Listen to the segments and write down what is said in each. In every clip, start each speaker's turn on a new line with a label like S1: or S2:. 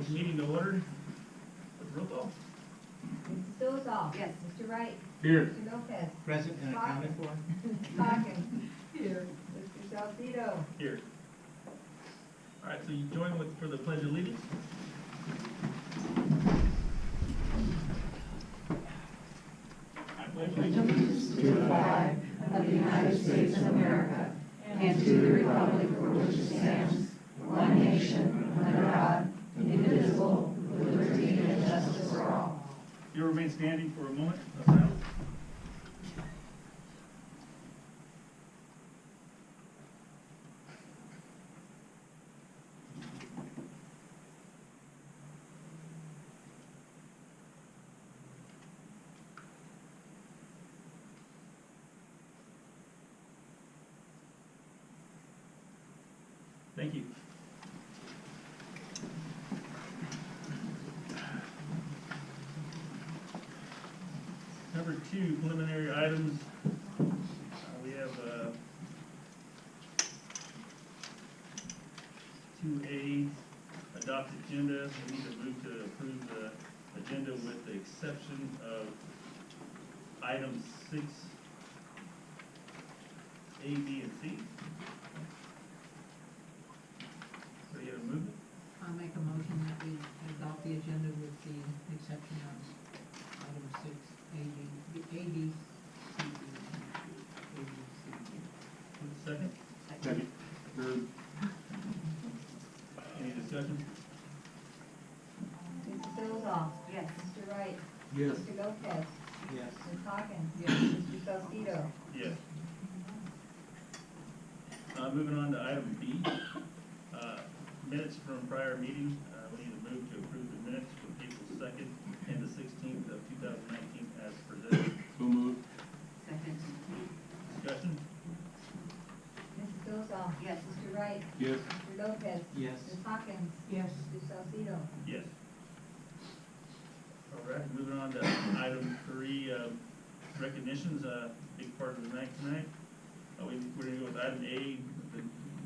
S1: this meeting to order. Roll call.
S2: Mrs. Dolzall. Yes. Mr. Wright.
S1: Here.
S2: Mr. Lopez.
S3: Present and accounted for.
S2: Mrs. Hawkins. Here. Mr. Salcido.
S1: Here. All right, so you join with for the Pledge of Allegiance.
S4: To the flag of the United States of America and to the republic for which it stands, one nation, under God, indivisible, with liberty and justice for all.
S1: You'll remain standing for a moment of silence. Thank you. Number 2, preliminary items. We have 2A, adopt agenda. We need to move to approve the agenda with the exception of items 6, A, B, and C. So you have a movement?
S5: I'll make a motion that we adopt the agenda with the exception of item 6, A, B, C, D.
S1: Second?
S3: Second.
S1: Any discussion?
S2: Mrs. Dolzall. Yes. Mr. Wright.
S3: Yes.
S2: Mr. Lopez.
S3: Yes.
S2: Ms. Hawkins.
S5: Yes.
S2: Mr. Salcido.
S1: Yes. Moving on to item B, minutes from prior meeting. We need to move to approve the minutes from April 2nd and the 16th of 2019 as presented.
S3: So moved.
S5: Second.
S1: Discussion?
S2: Mrs. Dolzall. Yes. Mr. Wright.
S3: Yes.
S2: Mr. Lopez.
S3: Yes.
S2: Ms. Hawkins.
S5: Yes.
S2: Mr. Salcido.
S1: Yes. All right, moving on to item 3, recognitions, big part of the night tonight. We're going to go with item A,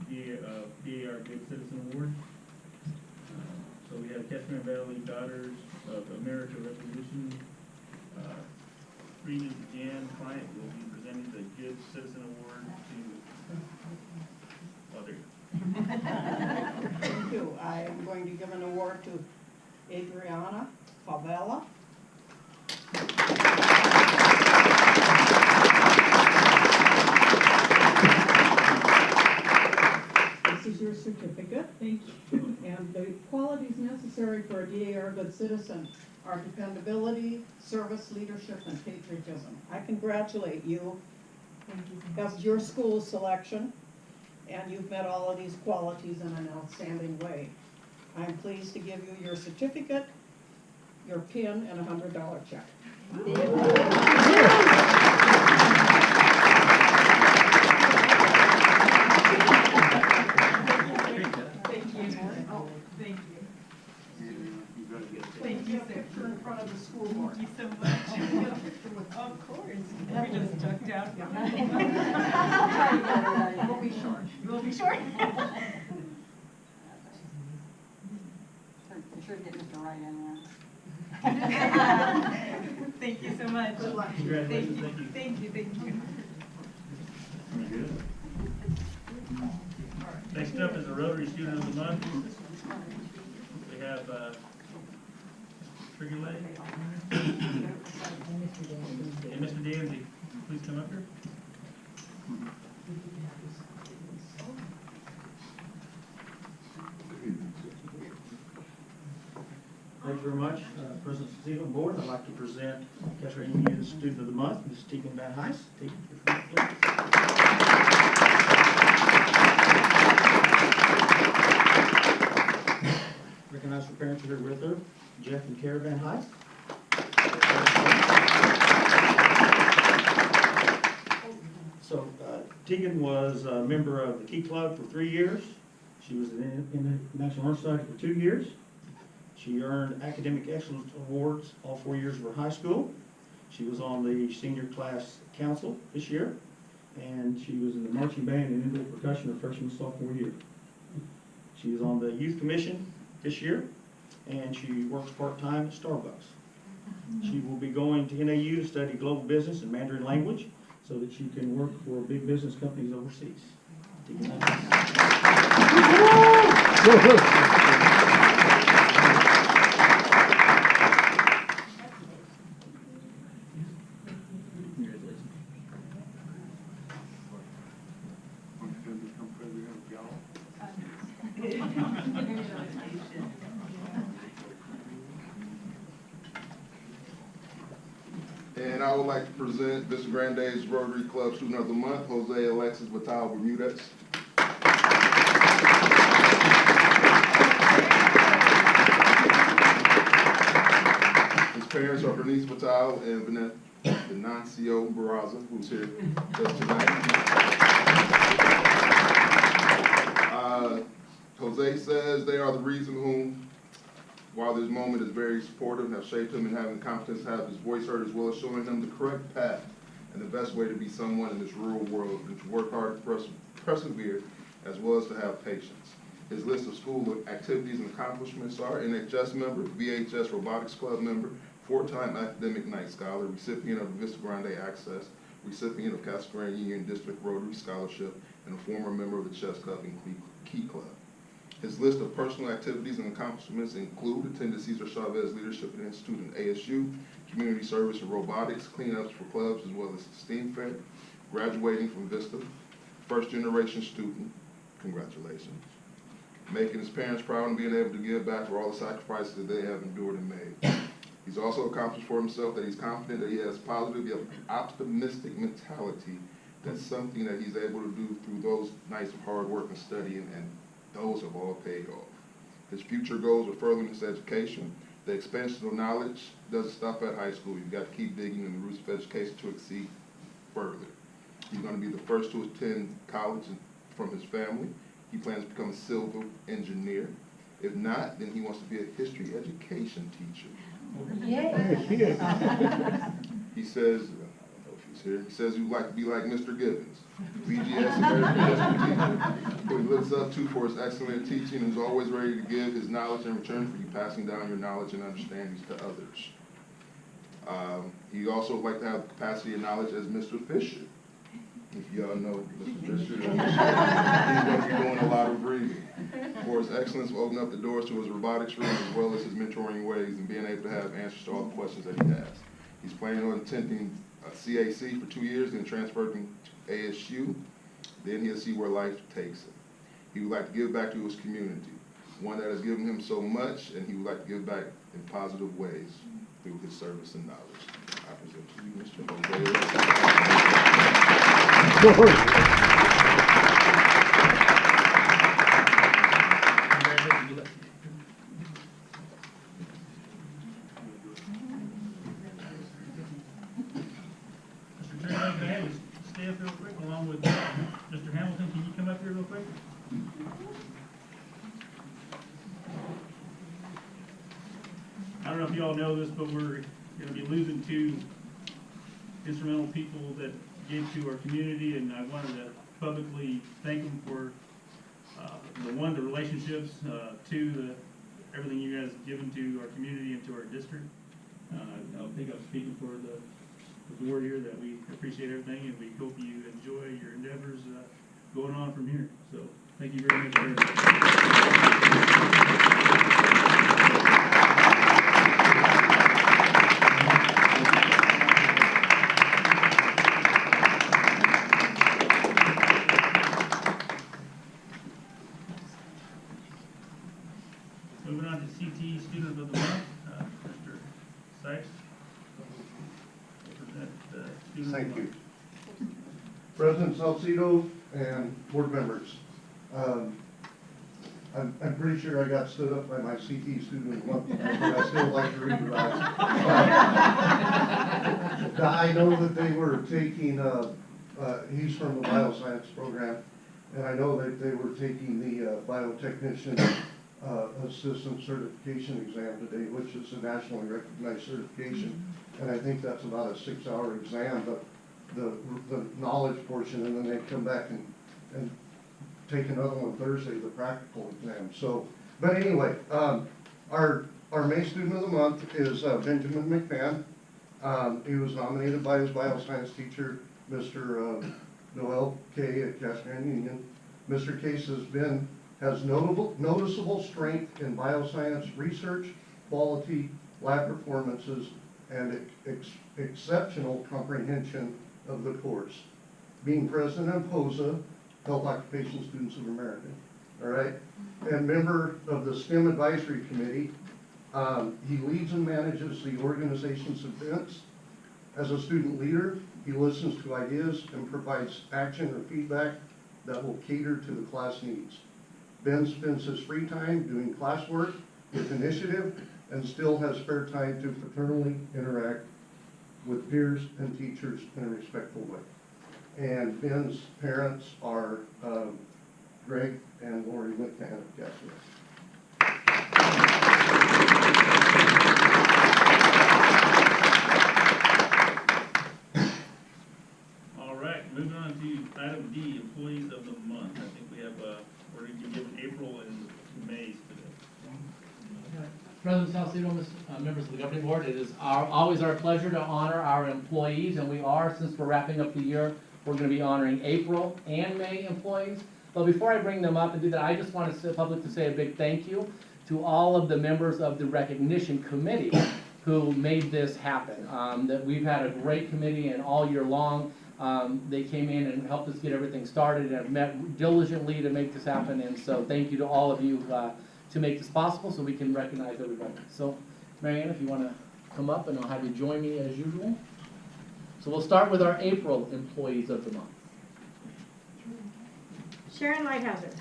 S1: the BAR Good Citizen Award. So we have Cashman Valley Daughters of America recognition. Regent Jan Client will be presenting the Good Citizen Award to, oh, there you go.
S6: Thank you. I am going to give an award to Adriana Favela. This is your certificate. Thank you. And the qualities necessary for a DAR good citizen are dependability, service, leadership, and patriotism. I congratulate you. As your school selection, and you've met all of these qualities in an outstanding way. I'm pleased to give you your certificate, your pin, and a $100 check.
S5: Thank you. Oh, thank you. Thank you, sir.
S6: Picture in front of the school board.
S5: Thank you so much. Of course. We just ducked out.
S6: We'll be short.
S5: We'll be short.
S7: I'm sure to get Mr. Wright in
S5: Thank you so much.
S6: Good luck.
S1: Congratulations, thank you.
S5: Thank you, thank you.
S1: Very good. Next up is the Rotary Student of the Month. We have Trigger Leg and Mr. Danzy. Please come up here.
S8: Thank you very much, President Stephen Board. I'd like to present Castro Indian Student of the Month, Ms. Tegan Van Heist. Tegan, if you would, please. Recognize her parents are here with her, Jeff and Kara Van Heist. So Tegan was a member of the Key Club for 3 years. She was in the National Honor Society for 2 years. She earned academic excellence awards all 4 years of her high school. She was on the senior class council this year, and she was in the marching band and indoor percussion her freshman and sophomore year. She was on the youth commission this year, and she works part-time at Starbucks. She will be going to NAU to study global business and Mandarin language so that she can work for big business companies overseas.
S7: And I would like to present Vista Grande's Rotary Club Student of the Month, Jose Alexis Batal Bermudez. His parents are Bernice Batal and Venancio Barraza, who's here just tonight. Jose says they are the reason whom, while this moment is very supportive, have shaped him and having the confidence to have his voice heard, as well as showing him the correct path and the best way to be someone in this rural world, and to work hard to persevere, as well as to have patience. His list of school activities and accomplishments are NHS member, VHS Robotics Club member, 4-time Academic Night Scholar, recipient of the Vista Grande Access, recipient of Casa Grande Union District Rotary Scholarship, and a former member of the Chess Club and Key Club. His list of personal activities and accomplishments include attended Cesar Chavez Leadership Institute in ASU, community service in robotics, cleanups for clubs, as well as the STEAM Fair, graduating from Vista, first generation student, congratulations, making his parents proud and being able to give back for all the sacrifices that they have endured and made. He's also accomplished for himself that he's confident that he has positive yet optimistic mentality. That's something that he's able to do through those nights of hard work and studying, and those have all paid off. His future goals are furthering his education. The expansion of knowledge doesn't stop at high school. You've got to keep digging in the roots of education to exceed further. He's going to be the first to attend college from his family. He plans to become a civil engineer. If not, then he wants to be a history education teacher. He says, I don't know if he's here, he says he would like to be like Mr. Gibbons, VGS American history teacher, who he looks up to for his excellent teaching and is always ready to give his knowledge in return for you passing down your knowledge and understandings to others. He also would like to have the capacity and knowledge as Mr. Fisher. If y'all know Mr. Fisher, he's going to be doing a lot of breathing. For his excellence, will open up the doors to his robotics room, as well as his mentoring ways and being able to have answers to all the questions that he has. He's planning on attending CAC for 2 years, then transferring to ASU. Then he'll see where life takes him. He would like to give back to his community, one that has given him so much, and he would like to give back in positive ways through his service and knowledge. I present to you, Mr. Jose.
S1: Stay up real quick along with Mr. Hamilton. Can you come up here real quick? I don't know if you all know this, but we're going to be losing 2 instrumental people that gave to our community, and I wanted to publicly thank them for the relationships, 2, everything you guys have given to our community and to our district. I think I'm speaking for the board here that we appreciate everything, and we hope you enjoy your endeavors going on from here. So thank you very much. Moving on to CT Student of the Month, Mr. Sykes.
S9: Thank you. President Salcido and board members. I'm pretty sure I got stood up by my CT student of the month, but I still like to read about it. I know that they were taking, he's from the bioscience program, and I know that they were taking the biotechnician assistant certification exam today, which is a nationally recognized certification. And I think that's about a 6-hour exam, but the knowledge portion, and then they come back and take another one Thursday, the practical exam. So, but anyway, Our May Student of the Month is Benjamin McMahon. He was nominated by his bioscience teacher, Mr. Noel Kay at Castran Union. Mr. Case has noticeable strength in bioscience research, quality, lab performances, and exceptional comprehension of the course. Being president of HOSA, Health Occupation Students of America, all right, and member of the STEM Advisory Committee. He leads and manages the organization's events. As a student leader, he listens to ideas and provides action or feedback that will cater to the class needs. Ben spends his free time doing classwork with initiative and still has spare time to fraternally interact with peers and teachers in a respectful way. And Ben's parents are Greg and Lori McMahon of Castran.
S1: All right, moving on to item D, employees of the month. I think we have, we're going to be given April and May's today.
S10: President Salcedo, members of the governing board, it is always our pleasure to honor our employees, and we are, since we're wrapping up the year, we're going to be honoring April and May employees. But before I bring them up and do that, I just want to publicly say a big thank you to all of the members of the recognition committee who made this happen. That we've had a great committee, and all year long they came in and helped us get everything started and have met diligently to make this happen. And so thank you to all of you to make this possible so we can recognize everybody. So Marianne, if you want to come up, and I'll have you join me as usual. So we'll start with our April employees of the month.
S2: Sharon Lighthouser.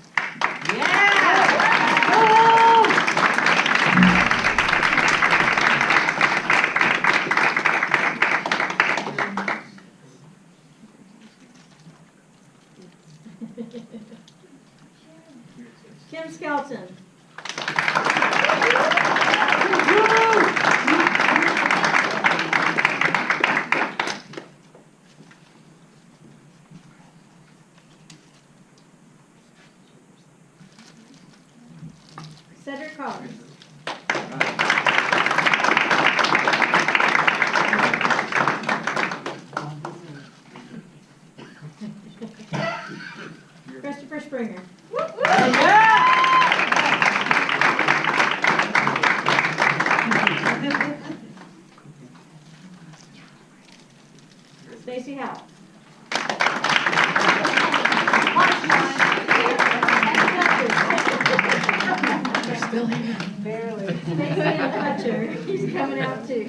S2: Kim Skelton. Cedric Collins. Christopher Springer. Stacy Howe.
S5: Still here.
S2: Barely. Stacy and Fletcher. He's coming out too.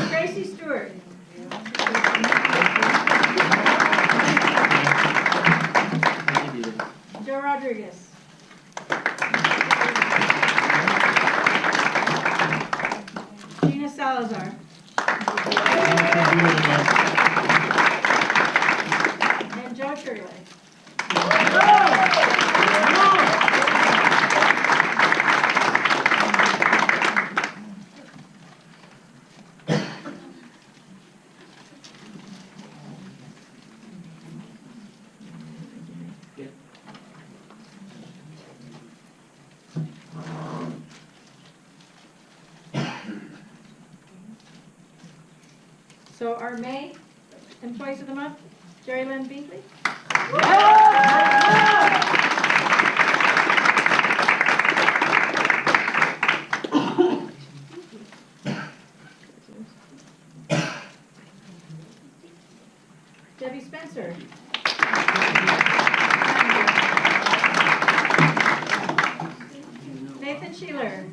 S2: Tracy Stewart. Joe Rodriguez. Gina Salazar. And Joe Shirley. So our May employees of the month, Jerry Lynn Binkley. Debbie Spencer. Nathan Sheeler.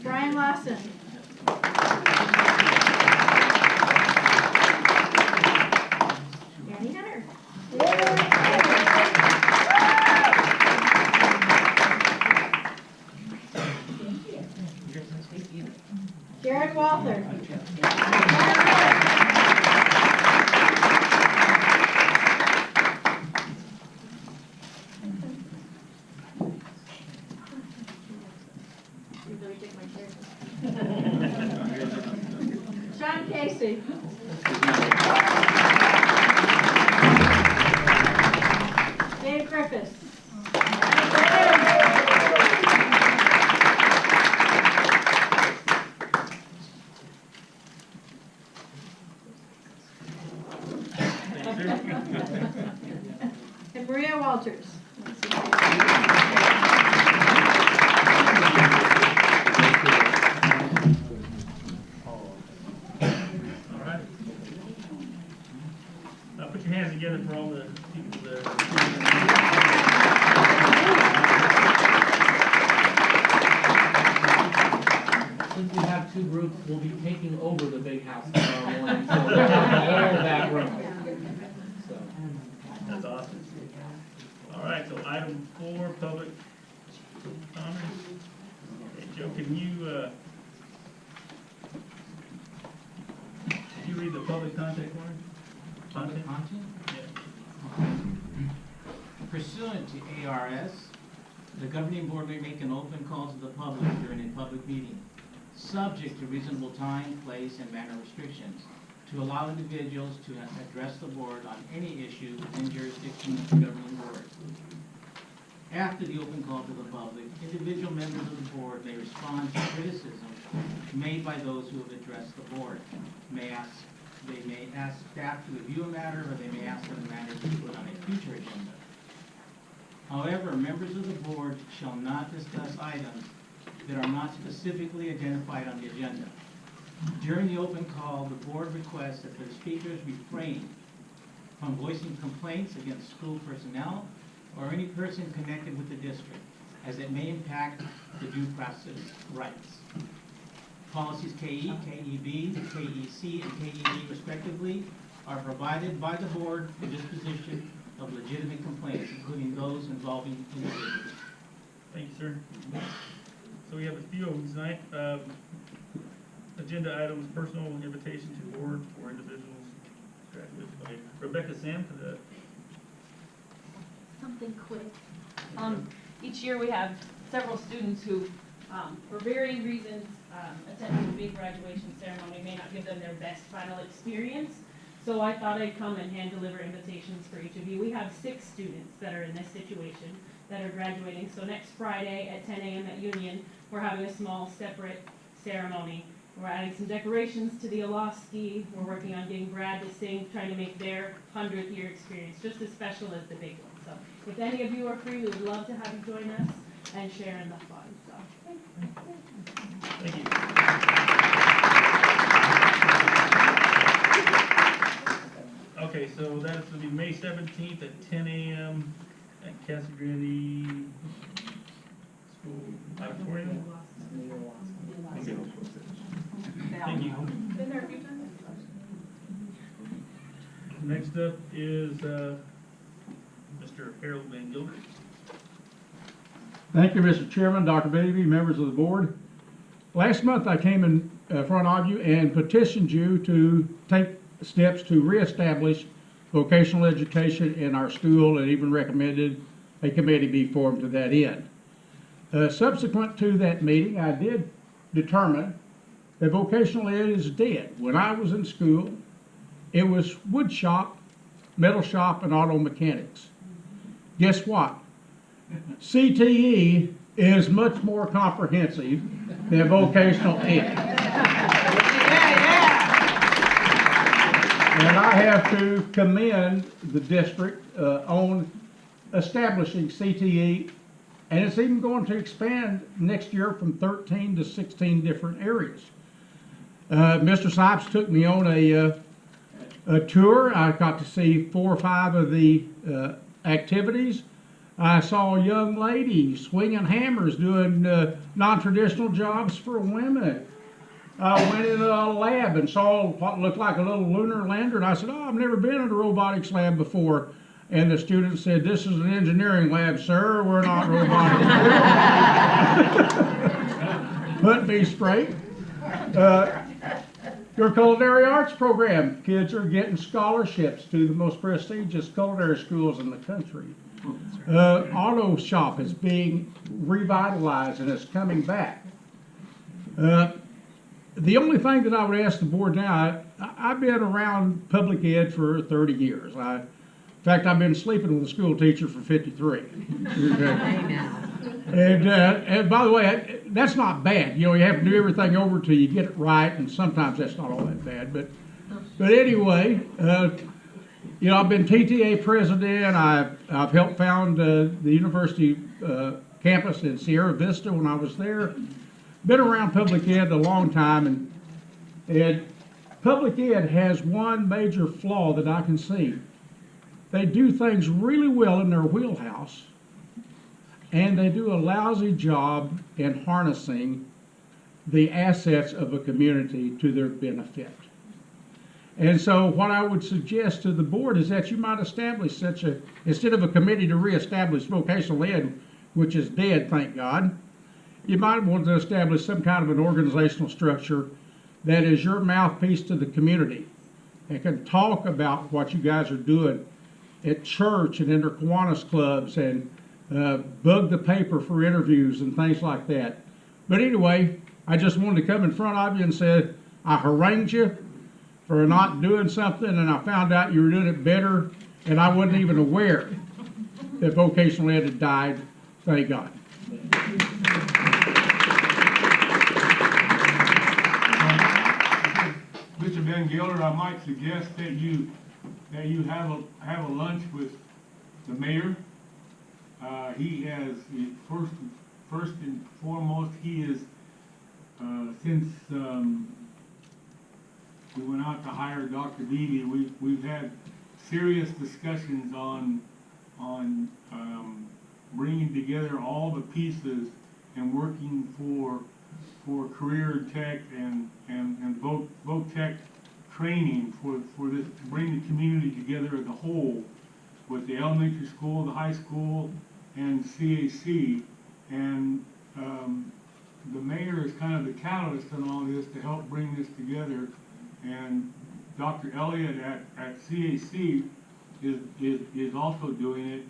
S2: Brian Lawson. Annie Hunter. Jared Walther. Griffiths. And Maria Walters.
S1: All right. Now put your hands together for all the people that
S10: Since we have two groups, we'll be taking over the big house tomorrow morning, so we'll have the whole back room. So,
S1: That's awesome. All right, so item 4, public comments. Okay, Joe, can you read the public contact warning?
S3: Public content?
S1: Yeah.
S3: Pursuant to ARS, the governing board may make an open call to the public during a public meeting, subject to reasonable time, place, and manner restrictions, to allow individuals to address the board on any issue within jurisdiction of the governing board. After the open call to the public, individual members of the board may respond to criticism made by those who have addressed the board. They may ask staff to review a matter, or they may ask for the matter to be put on a future agenda. However, members of the board shall not discuss items that are not specifically identified on the agenda. During the open call, the board requests that the speakers refrain from voicing complaints against school personnel or any person connected with the district, as it may impact the due process rights. Policies KE, KEB, KEC, and KED respectively are provided by the board for disposition of legitimate complaints, including those involving individuals.
S1: Thank you, sir. So we have a few of them tonight. Agenda items, personal invitation to board for individuals. Okay, Rebecca Sam for the.
S11: Something quick. Each year we have several students who, for varying reasons, attending the big graduation ceremony may not give them their best final experience. So I thought I'd come and hand deliver invitations for each of you. We have 6 students that are in this situation that are graduating. So next Friday at 10 a.m. at Union, we're having a small separate ceremony. We're adding some decorations to the Olofsky. We're working on getting Brad to sing, trying to make their 100th year experience just as special as the big one. So if any of you are free, we would love to have you join us and share in the fun. So
S1: Thank you. Okay, so that's going to be May 17th at 10 a.m. at Casa Grande School Auditorium. Thank you.
S11: been there a few times.
S1: Next up is Mr. Harold Van Gilbert.
S12: Thank you, Mr. Chairman, Dr. Beebe, members of the board. Last month I came in front of you and petitioned you to take steps to reestablish vocational education in our school, and even recommended a committee be formed to that end. Subsequent to that meeting, I did determine that vocational ed is dead. When I was in school, it was wood shop, metal shop, and auto mechanics. Guess what? CTE is much more comprehensive than vocational ed. And I have to commend the district on establishing CTE, and it's even going to expand next year from 13 to 16 different areas. Mr. Sipes took me on a tour. I got to see 4 or 5 of the activities. I saw young ladies swinging hammers, doing non-traditional jobs for women. I went in a lab and saw what looked like a little lunar lander, and I said, "Oh, I've never been in a robotics lab before." And the student said, "This is an engineering lab, sir. We're not robotics." Put me straight. Your culinary arts program, kids are getting scholarships to the most prestigious culinary schools in the country. Auto shop is being revitalized and is coming back. The only thing that I would ask the board now, I've been around public ed for 30 years. I fact, I've been sleeping with a school teacher for 53.
S5: Hey now.
S12: And by the way, that's not bad. You know, you have to do everything over till you get it right, and sometimes that's not all that bad. But anyway, you know, I've been TTA president. I've helped found the university campus in Sierra Vista when I was there. Been around public ed a long time, and public ed has one major flaw that I can see. They do things really well in their wheelhouse, and they do a lousy job in harnessing the assets of a community to their benefit. And so what I would suggest to the board is that you might establish instead of a committee to reestablish vocational ed, which is dead, thank God, you might want to establish some kind of an organizational structure that is your mouthpiece to the community and can talk about what you guys are doing at church and in their Kiwanis clubs and bug the paper for interviews and things like that. But anyway, I just wanted to come in front of you and say I harangued you for not doing something, and I found out you were doing it better, and I wasn't even aware that vocational ed had died. Thank God.
S13: Mr. Van Gelder, I might suggest that you have a lunch with the mayor. He has first and foremost, he is since we went out to hire Dr. Beebe, we've had serious discussions on bringing together all the pieces and working for career tech and voc tech training for this, to bring the community together as a whole with the elementary school, the high school, and CAC. And the mayor is kind of the catalyst in all this to help bring this together. And Dr. Elliott at CAC is also doing it,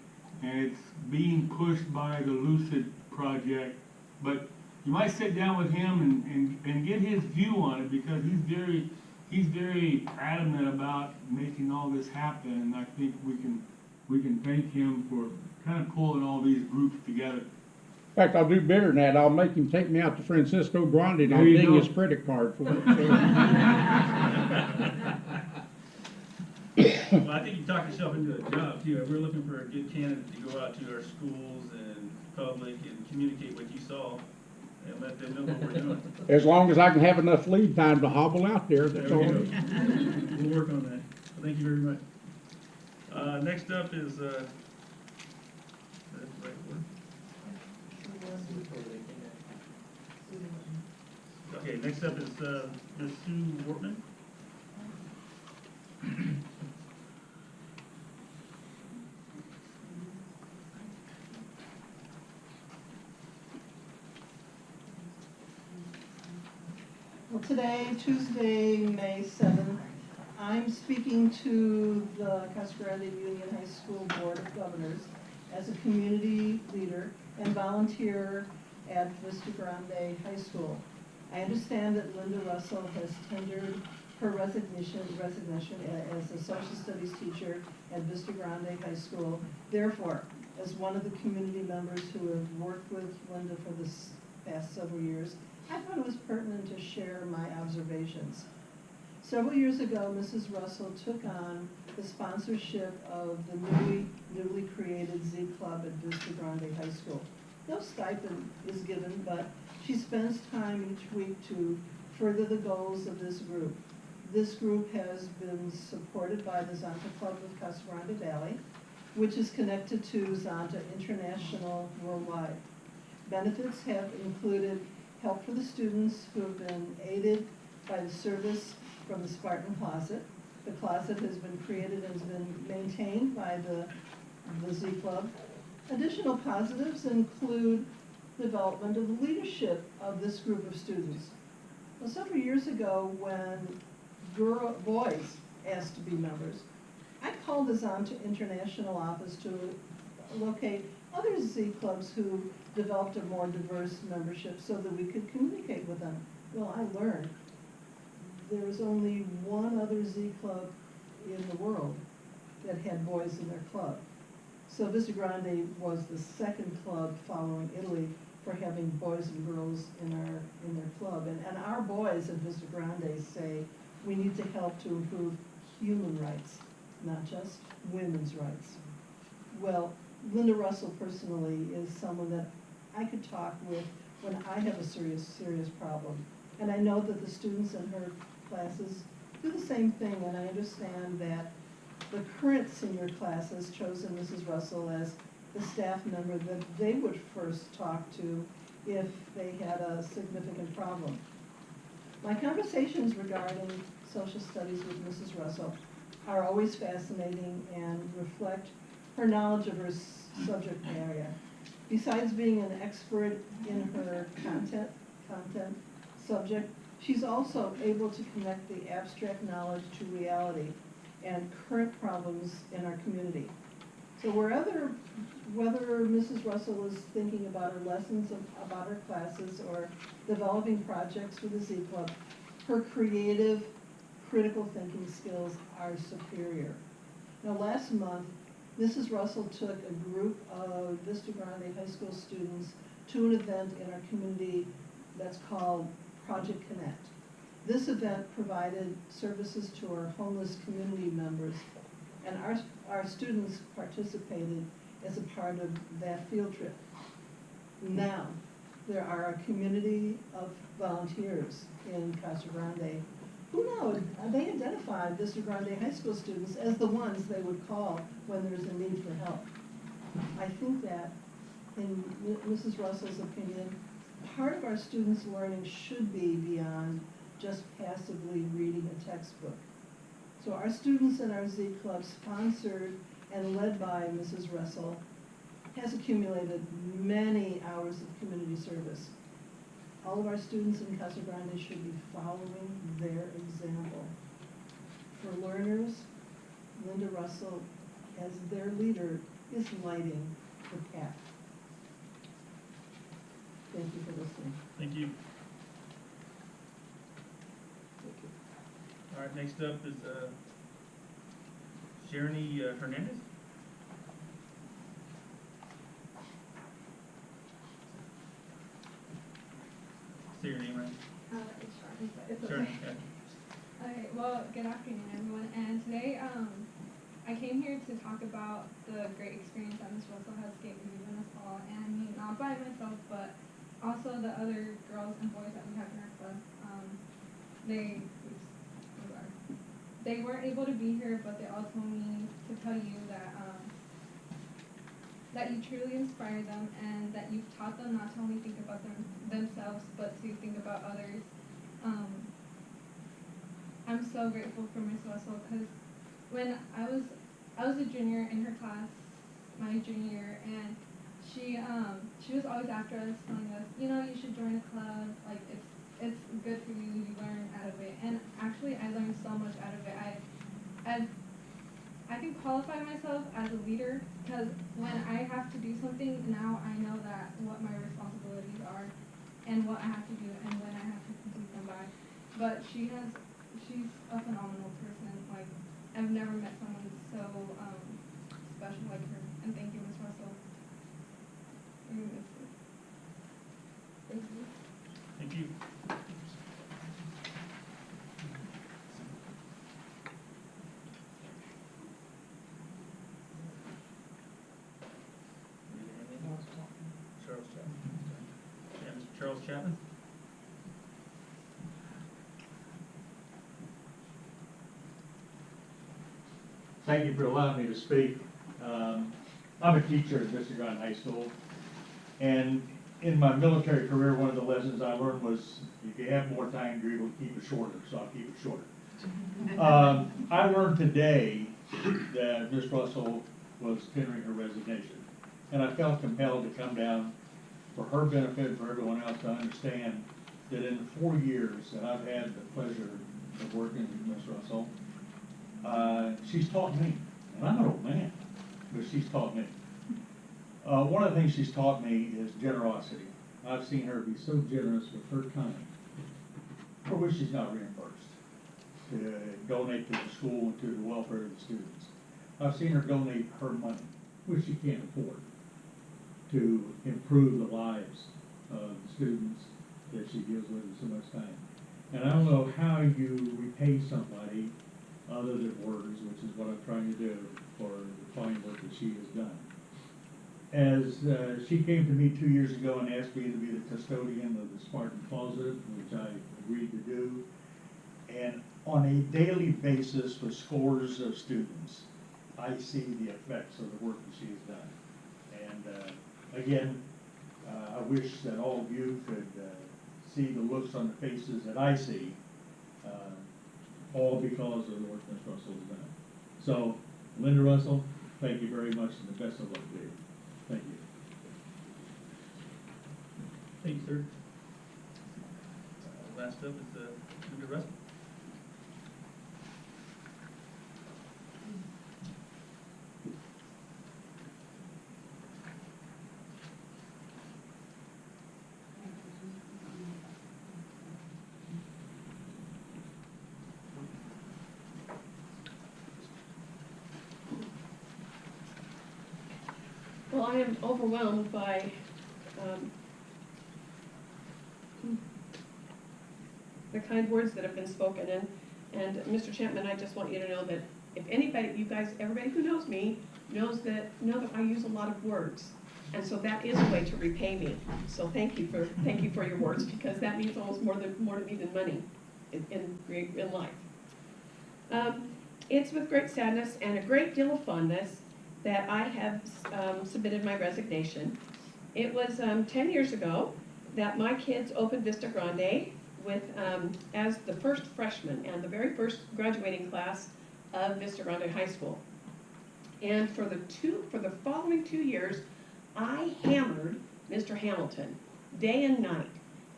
S13: and it's being pushed by the Lucid project. But you might sit down with him and get his view on it, because he's very adamant about making all this happen, and I think we can thank him for kind of pulling all these groups together.
S12: In fact, I'll do better than that. I'll make him take me out to Francisco Grande and I'll
S13: There you
S12: ding
S13: go.
S12: his credit card for it.
S1: Well, I think you talked yourself into a job too. We're looking for a good candidate to go out to our schools and public and communicate what you saw and let them know what we're doing.
S12: As long as I can have enough lead time to hobble out there, that's
S1: There
S12: all.
S1: we go. We'll work on that. Well, thank you very much. Next up is, that's the right word. Okay, next up is Ms. Sue Wortman.
S6: Well, today, Tuesday, May 7th, I'm speaking to the Casa Grande Union High School Board of Governors as a community leader and volunteer at Vista Grande High School. I understand that Linda Russell has tendered her resignation as a social studies teacher at Vista Grande High School. Therefore, as one of the community members who have worked with Linda for the past several years, I thought it was pertinent to share my observations. Several years ago, Mrs. Russell took on the sponsorship of the newly created Z Club at Vista Grande High School. No stipend is given, but she spends time each week to further the goals of this group. This group has been supported by the Zonta Club of Casa Grande Valley, which is connected to Zonta International Worldwide. Benefits have included help for the students who have been aided by the service from the Spartan Closet. The closet has been created and has been maintained by the Z Club. Additional positives include development of the leadership of this group of students. Well, several years ago, when boys asked to be members, I called the Zonta International office to locate other Z clubs who developed a more diverse membership so that we could communicate with them. Well, I learned there is only one other Z club in the world that had boys in their club. So Vista Grande was the second club following Italy for having boys and girls in their club. And our boys at Vista Grande say we need to help to improve human rights, not just women's rights. Well, Linda Russell personally is someone that I could talk with when I have a serious problem. And I know that the students in her classes do the same thing, and I understand that the current senior class has chosen Mrs. Russell as the staff member that they would first talk to if they had a significant problem. My conversations regarding social studies with Mrs. Russell are always fascinating and reflect her knowledge of her subject area. Besides being an expert in her content subject, she's also able to connect the abstract knowledge to reality and current problems in our community. So whether Mrs. Russell is thinking about her lessons, about her classes, or developing projects for the Z Club, her creative, critical thinking skills are superior. Now last month, Mrs. Russell took a group of Vista Grande High School students to an event in our community that's called Project Connect. This event provided services to our homeless community members, and our students participated as a part of that field trip. Now, there are a community of volunteers in Casa Grande who know, they identify Vista Grande High School students as the ones they would call when there's a need for help. I think that, in Mrs. Russell's opinion, part of our students' learning should be beyond just passively reading a textbook. So our students in our Z Club, sponsored and led by Mrs. Russell, has accumulated many hours of community service. All of our students in Casa Grande should be following their example. For learners, Linda Russell, as their leader, is lighting the path. Thank you for listening.
S1: Thank you. All right, next up is Sharony Hernandez. Say your name right.
S14: It's Sharony, but it's
S1: Sharony,
S14: okay.
S1: okay.
S14: Okay, well, good afternoon, everyone. And today, I came here to talk about the great experience that Ms. Russell has given us all, and I mean, not by myself, but also the other girls and boys that we have in our club. They weren't able to be here, but they all told me to tell you that that you truly inspire them, and that you've taught them not to only think about themselves, but to think about others. I'm so grateful for Ms. Russell, because when I was a junior in her class, my junior year, and she was always after us, telling us, you know, you should join a club, like it's good for you, you learn out of it. And actually, I learned so much out of it. I can qualify myself as a leader, because when I have to do something, now I know that what my responsibilities are and what I have to do and when I have to complete them by. But she's a phenomenal person. Like, I've never met someone so special like her. And thank you, Ms. Russell. Thank you.
S1: Thank you. Charles Chapman. Yeah, Mr. Charles Chapman.
S15: Thank you for allowing me to speak. I'm a teacher at Vista Grande High School, and in my military career, one of the lessons I learned was if you have more time, you're able to keep it shorter, so I'll keep it shorter. I learned today that Ms. Russell was tendering her resignation, and I felt compelled to come down for her benefit and for everyone else to understand that in the 4 years that I've had the pleasure of working with Ms. Russell, she's taught me, and I'm an old man, but she's taught me. One of the things she's taught me is generosity. I've seen her be so generous with her time, for which she's not reimbursed, to donate to the school and to the welfare of the students. I've seen her donate her money, which she can't afford, to improve the lives of the students that she deals with so much time. And I don't know how you repay somebody other than words, which is what I'm trying to do for the fine work that she has done. As she came to me 2 years ago and asked me to be the custodian of the Spartan Closet, which I agreed to do, and on a daily basis with scores of students, I see the effects of the work that she has done. And again, I wish that all of you could see the looks on the faces that I see, all because of the work Ms. Russell has done. So, Linda Russell, thank you very much and the best of luck to you. Thank you.
S1: Thank you, sir. Last up is Linda Russell.
S16: Well, I am overwhelmed by the kind words that have been spoken. And Mr. Chapman, I just want you to know that if anybody, you guys, everybody who knows me, know that I use a lot of words. And so that is a way to repay me. So thank you for your words, because that means almost more to me than money in life. It's with great sadness and a great deal of fondness that I have submitted my resignation. It was 10 years ago that my kids opened Vista Grande with, as the first freshman and the very first graduating class of Vista Grande High School. And for the following 2 years, I hammered Mr. Hamilton day and night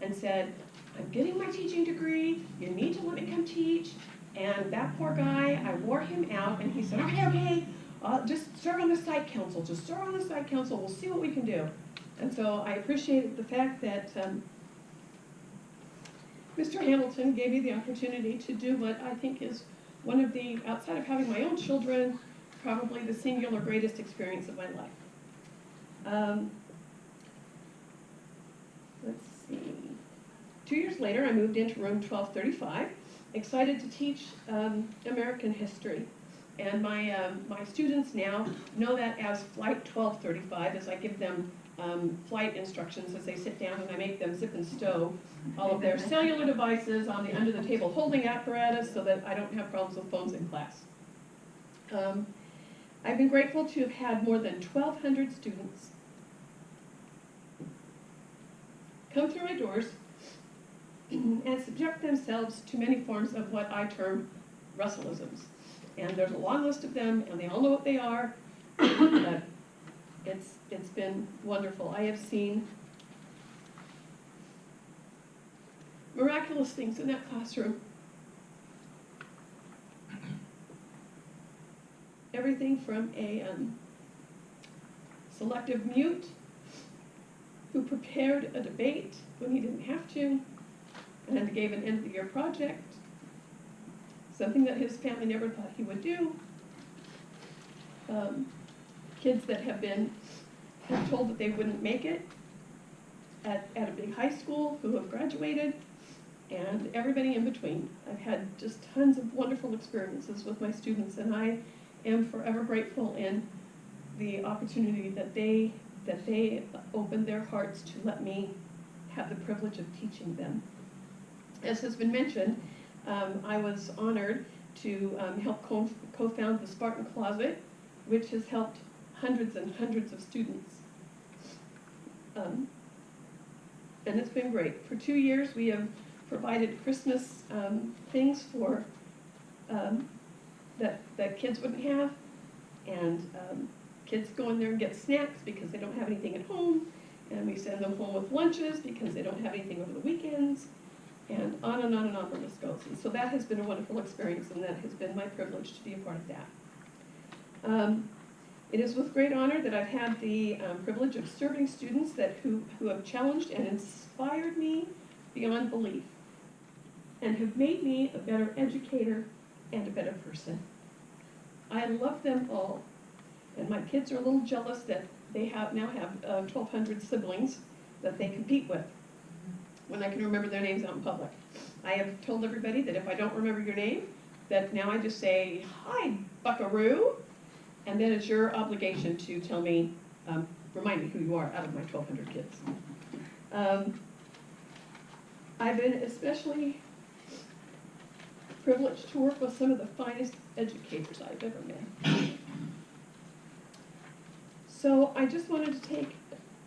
S16: and said, I'm getting my teaching degree, you need to let me come teach. And that poor guy, I wore him out, and he said, okay, just serve on the site council, we'll see what we can do. And so I appreciated the fact that Mr. Hamilton gave me the opportunity to do what I think is one of the, outside of having my own children, probably the singular greatest experience of my life. Let's see. 2 years later, I moved into room 1235, excited to teach American history. And my students now know that as Flight 1235, as I give them flight instructions as they sit down, and I make them zip and stow all of their cellular devices on the under-the-table holding apparatus so that I don't have problems with phones in class. I've been grateful to have had more than 1,200 students come through my doors and subject themselves to many forms of what I term Russellisms. And there's a long list of them, and they all know what they are, but it's been wonderful. I have seen miraculous things in that classroom. Everything from a selective mute who prepared a debate when he didn't have to, and gave an end-of-the-year project, something that his family never thought he would do. Kids that have been told that they wouldn't make it at a big high school who have graduated, and everybody in between. I've had just tons of wonderful experiences with my students, and I am forever grateful in the opportunity that they opened their hearts to let me have the privilege of teaching them. As has been mentioned, I was honored to help co-found the Spartan Closet, which has helped hundreds and hundreds of students. And it's been great. For 2 years, we have provided Christmas things for that kids wouldn't have, and kids go in there and get snacks because they don't have anything at home, and we send them home with lunches because they don't have anything over the weekends, and on and on and on the list goes. And so that has been a wonderful experience, and that has been my privilege to be a part of that. It is with great honor that I've had the privilege of serving students who have challenged and inspired me beyond belief, and have made me a better educator and a better person. I love them all. And my kids are a little jealous that they now have 1,200 siblings that they compete with when I can remember their names out in public. I have told everybody that if I don't remember your name, that now I just say, "Hi, buckaroo," and then it's your obligation to tell me, remind me who you are out of my 1,200 kids. I've been especially privileged to work with some of the finest educators I've ever met. So I just wanted to take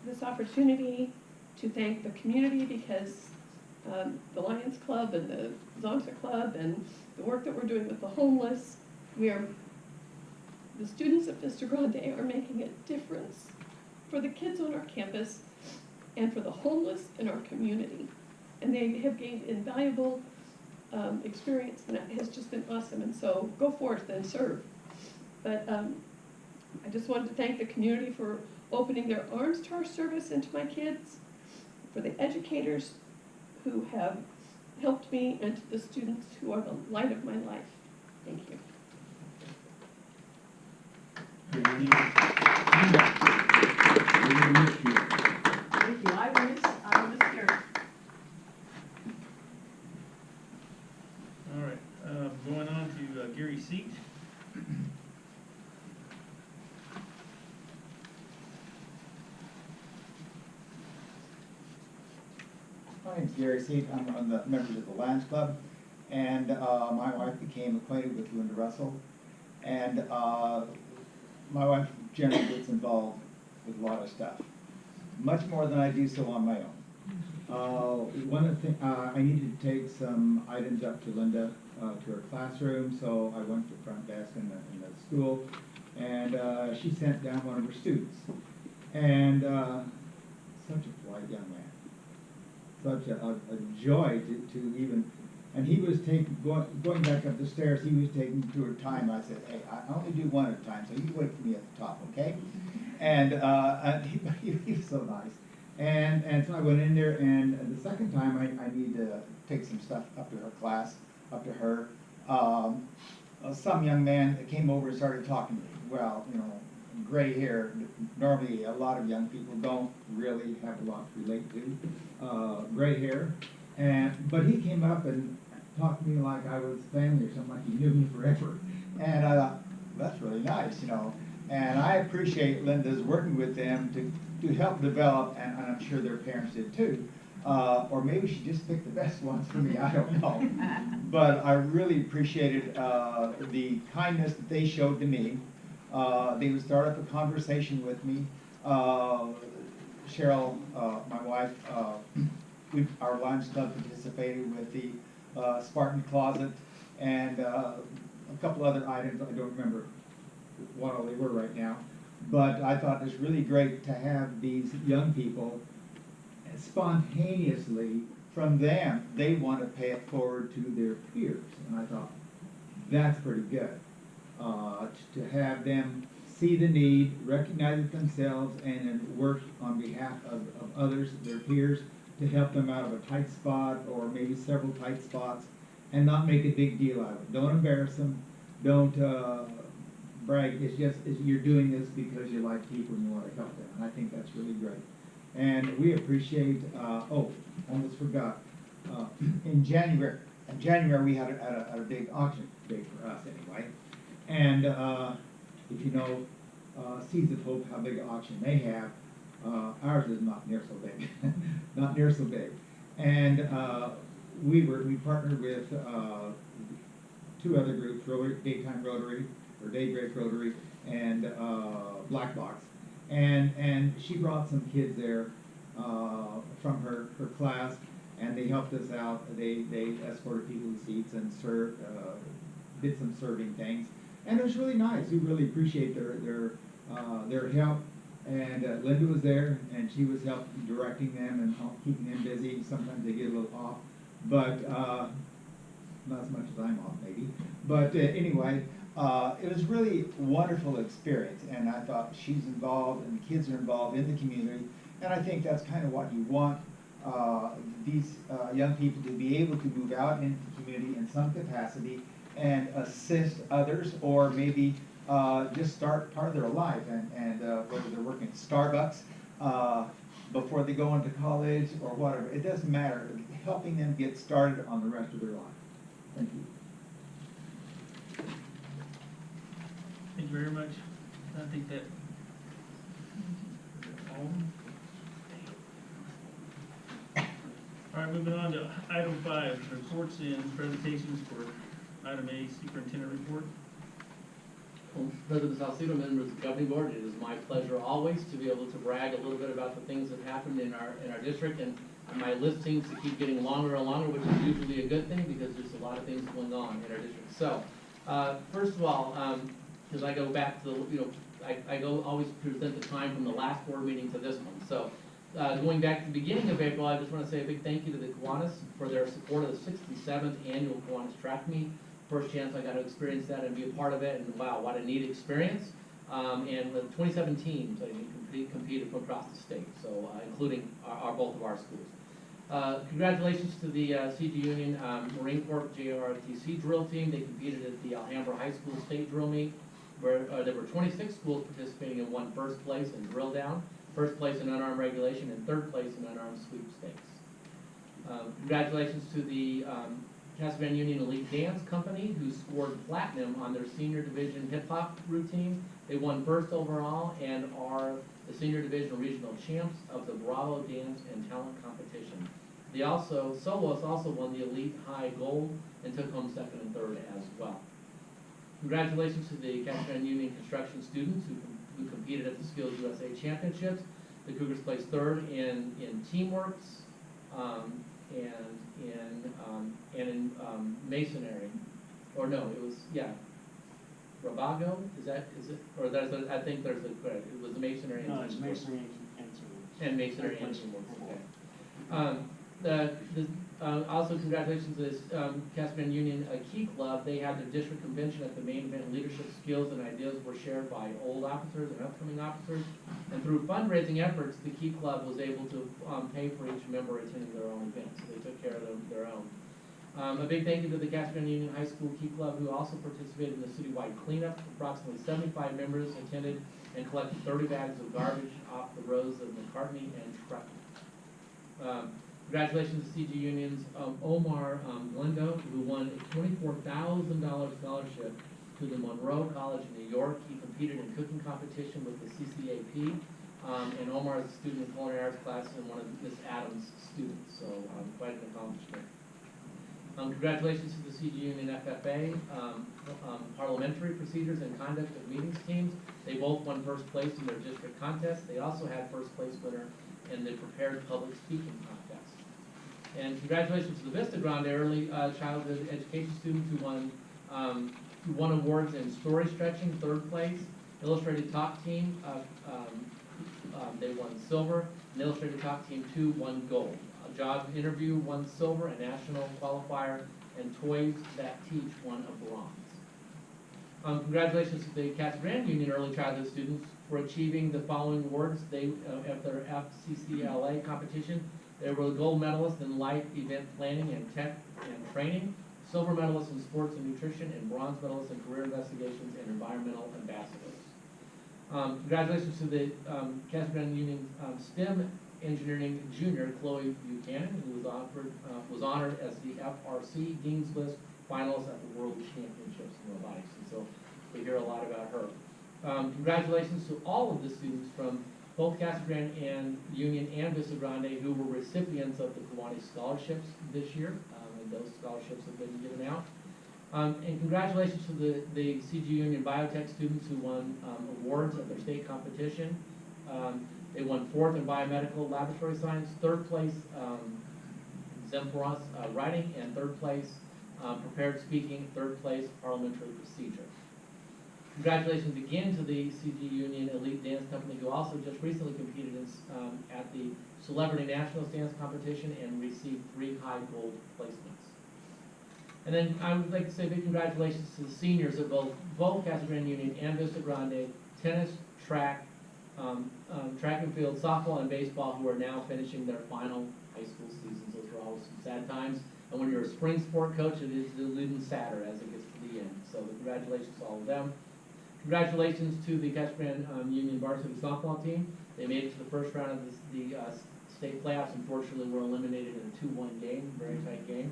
S16: this opportunity to thank the community because the Lions Club and the Zonta Club and the work that we're doing with the homeless, the students at Vista Grande are making a difference for the kids on our campus and for the homeless in our community. And they have gained invaluable experience, and it has just been awesome. And so go forth and serve. But I just wanted to thank the community for opening their arms to our service and to my kids, for the educators who have helped me, and to the students who are the light of my life. Thank you.
S12: Thank you.
S4: I will miss Gary.
S1: All right, going on to Gary Seat.
S17: My name's Gary Seat. I'm one of the members of the Lions Club, and my wife became acquainted with Linda Russell, and my wife generally gets involved with a lot of stuff, much more than I do so on my own. One of the things, I needed to take some items up to Linda to her classroom, so I went to the front desk in the school, and she sent down one of her students, and such a polite young man. Such a joy to even, and he was going back up the stairs, he was taking to her time. I said, "Hey, I only do one at a time, so you wait for me at the top, okay?" And he was so nice. And so I went in there, and the second time I needed to take some stuff up to her class, up to her. Some young man came over and started talking to me. Well, you know, gray hair, normally a lot of young people don't really have a lot to relate to, gray hair, but he came up and talked to me like I was family or something, like he knew me forever, and I thought, that's really nice, you know, and I appreciate Linda's working with them to help develop, and I'm sure their parents did too, or maybe she just picked the best ones for me, I don't know, but I really appreciated the kindness that they showed to me. They would start up a conversation with me. Cheryl, my wife, our Lions Club participated with the Spartan Closet and a couple other items. I don't remember what all they were right now. But I thought it was really great to have these young people spontaneously, from them, they want to pay it forward to their peers. And I thought, that's pretty good. To have them see the need, recognize it themselves, and then work on behalf of others, their peers, to help them out of a tight spot or maybe several tight spots, and not make a big deal out of it. Don't embarrass them. Don't brag. It's just you're doing this because you like people and you want to help them. And I think that's really great. And we appreciate. Almost forgot. In January we had a big auction day for us anyway. And if you know Seeds of Hope, how big an auction they have, ours is not near so big, not near so big. And we partnered with two other groups, Daytime Rotary, or Daybreak Rotary, and Black Box. And she brought some kids there from her class, and they helped us out. They escorted people to seats and did some serving things. And it was really nice. We really appreciate their help. And Linda was there, and she was directing them and keeping them busy. Sometimes they get a little off, but not as much as I'm off, maybe. But anyway, it was really a wonderful experience. And I thought she's involved, and the kids are involved in the community. And I think that's kind of what you want these young people to be able to move out into the community in some capacity and assist others, or maybe just start part of their life, and whether they're working at Starbucks before they go into college or whatever, it doesn't matter. Helping them get started on the rest of their life. Thank you.
S1: Thank you very much. I think that all right, moving on to item 5, reports and presentations for item A, superintendent report.
S10: Well, President Salcido, members of the governing board, it is my pleasure always to be able to brag a little bit about the things that happened in our district, and my list seems to keep getting longer and longer, which is usually a good thing because there's a lot of things going on in our district. So, first of all, because I go back to the, I go always present the time from the last board meeting to this one. So, going back to the beginning of April, I just want to say a big thank you to the Kiwanis for their support of the 67th annual Kiwanis track meet. First chance I got to experience that and be a part of it, and wow, what a neat experience. And the 27 teams competed from across the state, so including both of our schools. Congratulations to the CG Union Marine Corps JROTC drill team. They competed at the Alhambra High School State Drill Meet, where there were 26 schools participating and won first place in drill down, first place in unarmed regulation, and third place in unarmed sweepstakes. Congratulations to the Casavan Union Elite Dance Company, who scored platinum on their senior division hip hop routine. They won first overall and are the senior division regional champs of the Bravo Dance and Talent Competition. They also, soloists also won the Elite High Gold and took home second and third as well. Congratulations to the Casavan Union construction students who competed at the Skills USA Championships. The Cougars placed third in Teamworks and in masonry, or no, it was, Rabago, is it, or I think there's it was the masonry.
S18: No, it's masonry
S10: and masonry and teamwork, okay. Also congratulations to this Casavan Union Key Club. They had their district convention at the main event. Leadership skills and ideas were shared by old officers and upcoming officers. And through fundraising efforts, the Key Club was able to pay for each member attending their own event. So they took care of their own. A big thank you to the Casavan Union High School Key Club, who also participated in the citywide cleanup. Approximately 75 members attended and collected 30 bags of garbage off the roads of McCartney and Truckee. Congratulations to CG Union's Omar Glendo, who won a $24,000 scholarship to the Monroe College in New York. He competed in cooking competition with the CCAP, and Omar is a student in culinary arts class and one of Miss Adams' students, so quite an accomplishment. Congratulations to the CG Union FFA, parliamentary procedures and conduct of meetings teams. They both won first place in their district contest. They also had first place winner in the prepared public speaking contest. And congratulations to the Vista Grande early childhood education students who won awards in story stretching, third place. Illustrated Talk Team, they won silver. And Illustrated Talk Team 2 won gold. Job Interview won silver, a national qualifier, and Toys That Teach won a bronze. Congratulations to the Casavan Union early childhood students for achieving the following awards. They at their FCCLA competition. They were gold medalists in life event planning and tech and training, silver medalists in sports and nutrition, and bronze medalists in career investigations and environmental ambassadors. Congratulations to the Casavan Union STEM Engineering Junior, Chloe Buchanan, who was honored as the FRC Dean's List finalist at the World Championships in Robotics. And so we hear a lot about her. Congratulations to all of the students from both Casavan and Union and Vista Grande who were recipients of the Kiwanis scholarships this year, and those scholarships have been given out. And congratulations to the CG Union Biotech students who won awards at their state competition. They won fourth in biomedical laboratory science, third place Zemporos writing, and third place prepared speaking, third place parliamentary procedure. Congratulations again to the CG Union Elite Dance Company, who also just recently competed at the Celebrity Nationals Dance Competition and received 3 high gold placements. And then I would like to say big congratulations to the seniors of both Casavan Union and Vista Grande, tennis, track, track and field, softball, and baseball, who are now finishing their final high school seasons. Those were always some sad times. And when you're a spring sport coach, it is even sadder as it gets to the end. So congratulations to all of them. Congratulations to the Casper Union varsity softball team. They made it to the first round of the state playoffs. Unfortunately, were eliminated in a 2-1 game, very tight game.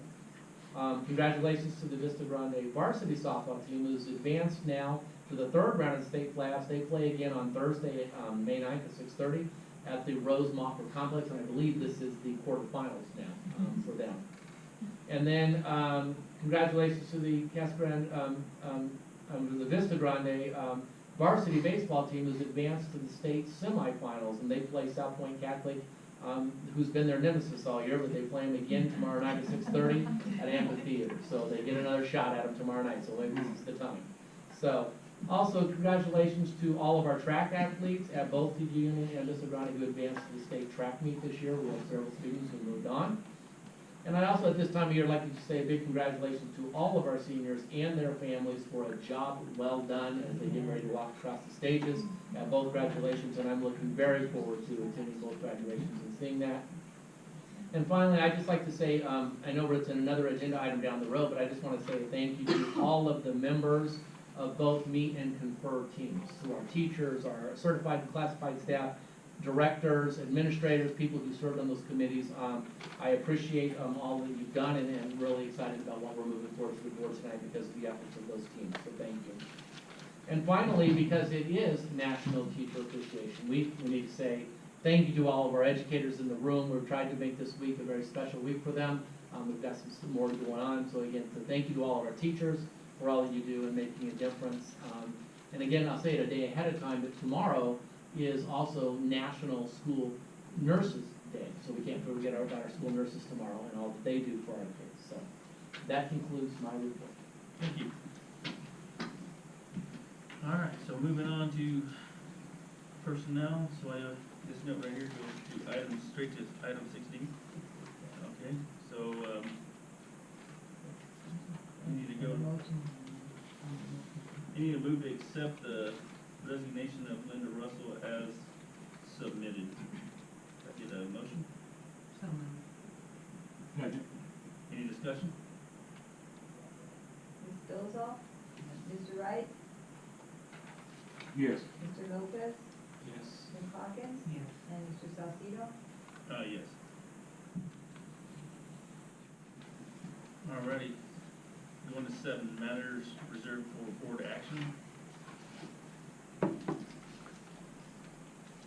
S10: Congratulations to the Vista Grande varsity softball team, who's advanced now to the third round of the state playoffs. They play again on Thursday, May 9th at 6:30 at the Rose Mocker Complex, and I believe this is the quarterfinals now for them. And then congratulations to the the Vista Grande varsity baseball team, who's advanced to the state semifinals, and they play South Point Catholic, who's been their nemesis all year, but they play them again tomorrow night at 6:30 at Amphitheater. So they get another shot at them tomorrow night, so maybe this is the time. So, also congratulations to all of our track athletes at both the Union and Vista Grande who advanced to the state track meet this year. We have several students who moved on. And I also, at this time of year, like to say a big congratulations to all of our seniors and their families for a job well done as they get ready to walk across the stages at both graduations, and I'm looking very forward to attending both graduations and seeing that. And finally, I'd just like to say, I know it's another agenda item down the road, but I just want to say thank you to all of the members of both Meet and Confer teams, to our teachers, our certified and classified staff, directors, administrators, people who served on those committees. I appreciate all that you've done and really excited about what we're moving forward to the board tonight because of the efforts of those teams, so thank you. And finally, because it is National Teacher Appreciation Week, we need to say thank you to all of our educators in the room. We've tried to make this week a very special week for them. We've got some more going on, so again, so thank you to all of our teachers for all that you do in making a difference. And again, I'll say it a day ahead of time, but tomorrow is also National School Nurses Day, so we can't forget about our school nurses tomorrow and all that they do for our kids. So that concludes my report.
S1: Thank you. All right, so moving on to personnel, so this note right here goes to item, straight to item 16. Okay, so we need to go, you need to move to accept the resignation of Linda Russell as submitted. I get a motion?
S5: So moved.
S13: Second.
S1: Any discussion?
S4: Ms. Dolzall? Mr. Wright?
S13: Yes.
S4: Mr. Lopez?
S3: Yes.
S4: Ms. Hawkins?
S5: Yes.
S4: And Mr. Salcido?
S1: Yes. Alrighty. Going to 7, matters reserved for board action.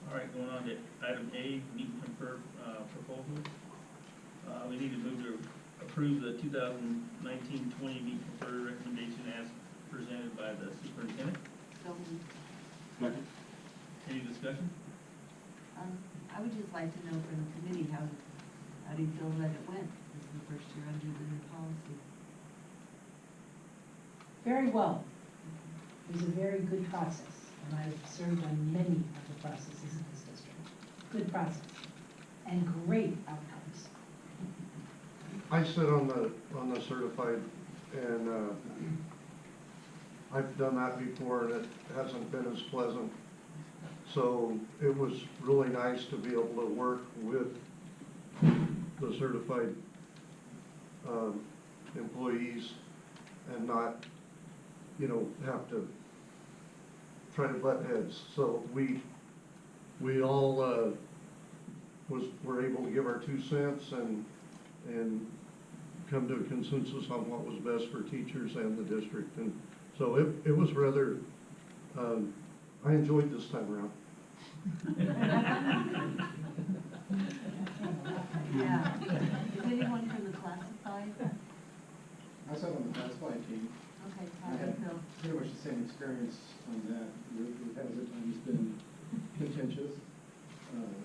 S1: All right, going on to item A, meet and confer proposal. We need to move to approve the 2019-20 meet and confer recommendation as presented by the superintendent.
S18: So moved.
S13: Second.
S1: Any discussion?
S18: I would just like to know from the committee, how do you feel that it went? This is the first year under the new policy.
S19: Very well. It was a very good process, and I've served on many of the processes in this district. Good process, and great outcomes.
S9: I sit on the certified, and I've done that before, and it hasn't been as pleasant. So it was really nice to be able to work with the certified employees and not, have to try to butt heads. So we all were able to give our 2 cents and come to a consensus on what was best for teachers and the district. And so it was rather, I enjoyed this time around.
S18: Yeah. Is anyone from the classified?
S20: I sat on the classified team.
S18: Okay,
S20: I
S18: how do you
S20: had
S18: feel?
S20: pretty much the same experience on that. It has at times been contentious,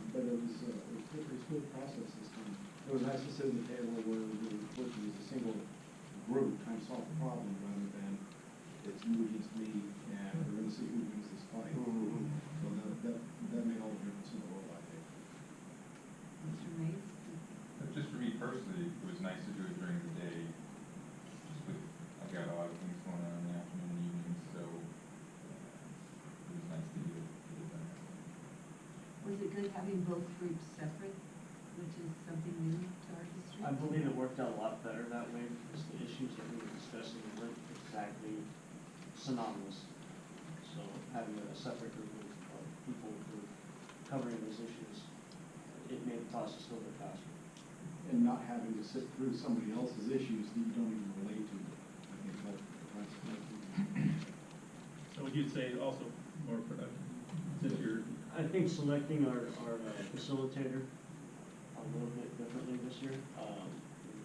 S20: but it was a pretty smooth process this time. It was nice to sit at the table where we were working as a single group trying to solve the problem rather than it's you against me and we're going to see who wins this fight. So that made all the difference in the world, I think.
S18: Mr. Mays?
S21: Just for me personally, it was nice to do it during the day. I've got a lot of things going on in the afternoon and evenings, so it was nice to do it.
S18: Was it good having both groups separate, which is something new to our district?
S3: I believe it worked out a lot better that way because the issues that we were discussing weren't exactly synonymous. So
S8: So having a separate group of people who are covering those issues, it made the process a little bit faster.
S20: And not having to sit through somebody else's issues that you don't even relate to. I think that's
S1: So would you say also more productive, since you're,
S8: I think selecting our facilitator a little bit differently this year,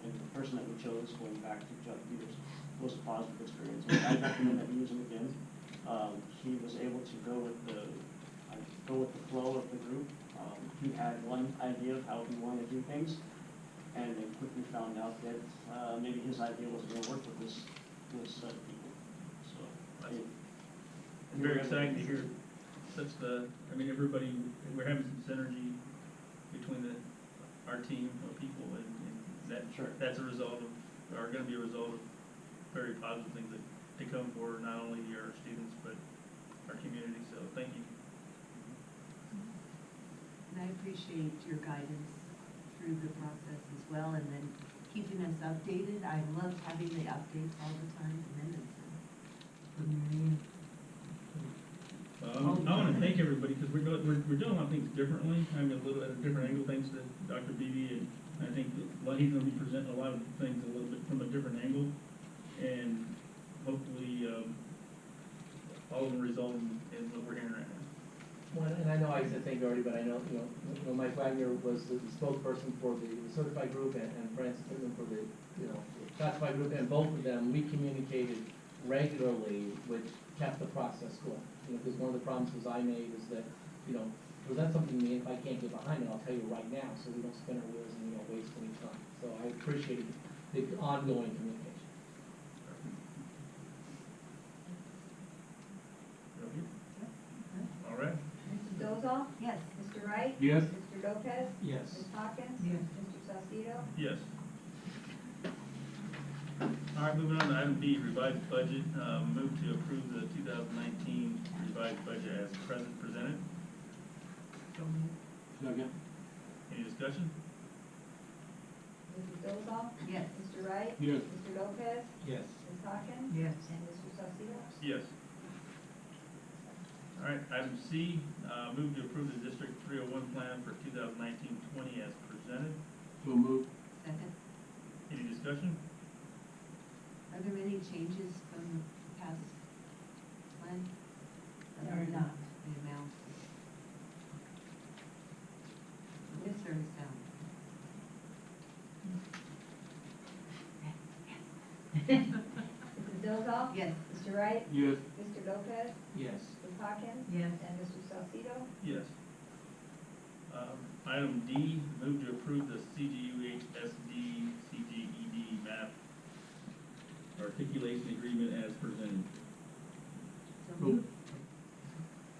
S8: and the person that we chose, going back to Chuck Peters, was a positive experience. I recommend that we use him again. He was able to go with the flow of the group. He had one idea of how he wanted to do things, and then quickly found out that maybe his idea wasn't going to work with this set of people. So
S1: I'm very excited to hear everybody, we're having some synergy between our team of people, and that's a result of, are going to be a result of very positive things that come for not only our students, but our community. So thank you.
S18: And I appreciate your guidance through the process as well, and then keeping us updated. I love having the updates all the time from Edmondson.
S1: I want to thank everybody, because we're doing a lot of things differently. I mean, a little at a different angle, thanks to Dr. Beebe, and I think that he's going to be presenting a lot of things a little bit from a different angle, and hopefully all of them result in what we're hearing right now.
S10: Well, and I know I said thank you already, but I know, Mike Wagner was the spokesperson for the certified group, and Francis Pittman for the, classified group, and both of them, we communicated regularly, which kept the process going. Because one of the promises I made is that, present something to me, if I can't get behind it, I'll tell you right now, so we don't spin our wheels and we don't waste any time. So I appreciate the ongoing communication.
S1: All right.
S4: Mrs. Dolzall?
S18: Yes.
S4: Mr. Wright?
S13: Yes.
S4: Mr. Lopez?
S3: Yes.
S4: Ms. Hawkins?
S5: Yes.
S4: Mr. Salcedo?
S1: Yes. All right, moving on to item B, revised budget. Move to approve the 2019 revised budget as presented.
S13: Second.
S1: Any discussion?
S4: Mrs. Dolzall?
S18: Yes.
S4: Mr. Wright?
S13: Yes.
S4: Mr. Lopez?
S3: Yes.
S4: Ms. Hawkins?
S5: Yes.
S4: And Mr. Salcedo?
S1: Yes. All right, item C, move to approve the District 301 plan for 2019-20 as presented.
S13: So moved.
S18: Second.
S1: Any discussion?
S18: Are there any changes from past plan?
S19: There are not.
S18: The amount? This very sound.
S4: Mrs. Dolzall?
S18: Yes.
S4: Mr. Wright?
S13: Yes.
S4: Mr. Lopez?
S3: Yes.
S4: Ms. Hawkins?
S5: Yes.
S4: And Mr. Salcedo?
S1: Yes. Item D, move to approve the CGUHSD, CGED map articulation agreement as presented.
S18: So moved.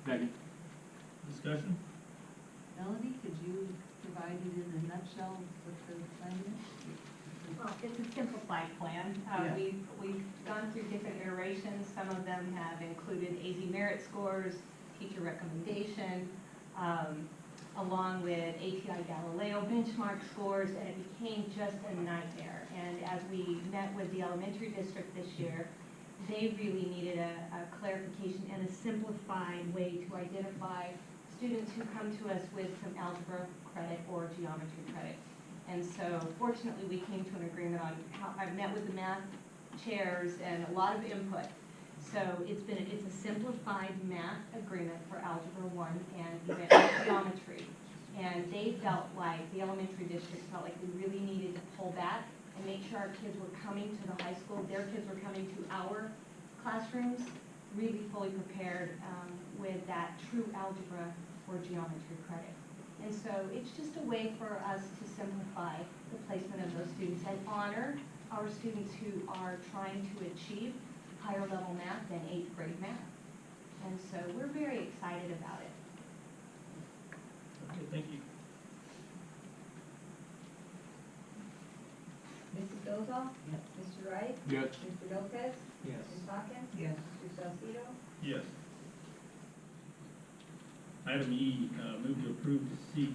S13: Second.
S1: Discussion?
S18: Melanie, could you provide it in a nutshell what the plan is?
S11: Well, it's a simplified plan.
S18: Yeah.
S11: We've gone through different iterations. Some of them have included AZ merit scores, teacher recommendation, along with ATI Galileo benchmark scores, and it became just a nightmare. And as we met with the elementary district this year, they really needed a clarification and a simplified way to identify students who come to us with some algebra credit or geometry credit. And so fortunately, we came to an agreement on how, I've met with the math chairs and a lot of input. So it's a simplified math agreement for Algebra 1 and even geometry. And they felt like, the elementary district felt like we really needed to pull back and make sure our kids were coming to the high school, their kids were coming to our classrooms, really fully prepared with that true algebra or geometry credit. And so it's just a way for us to simplify the placement of those students and honor our students who are trying to achieve higher level math than 8th grade math. And so we're very excited about it.
S1: Okay, thank you.
S4: Mrs. Dolzall?
S18: Yes.
S4: Mr. Wright?
S13: Yes.
S4: Mr. Lopez?
S3: Yes.
S4: Ms. Hawkins?
S5: Yes.
S4: Mr. Salcedo?
S1: Yes. Item E, move to approve the seek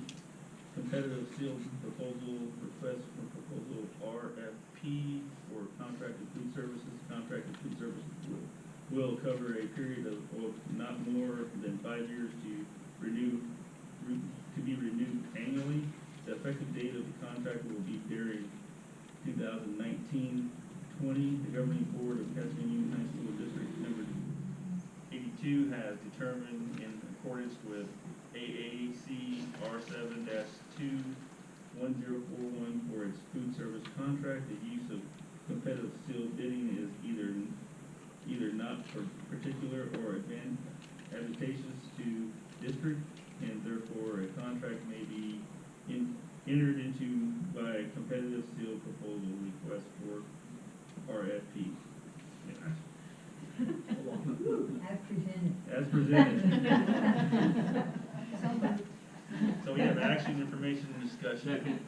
S1: competitive sealed proposal request for proposal RFP for contracted food services pool will cover a period of not more than 5 years to be renewed annually. The effective date of the contract will be during 2019-20. The governing board of Cascade Union High School District number 82 has determined, in accordance with AAC R7-21041 for its food service contract, the use of competitive sealed bidding is either not particular or advantageous to district, and therefore a contract may be entered into by competitive sealed proposal request for RFP.
S19: As presented.
S1: As presented. So we have action, information, and discussion.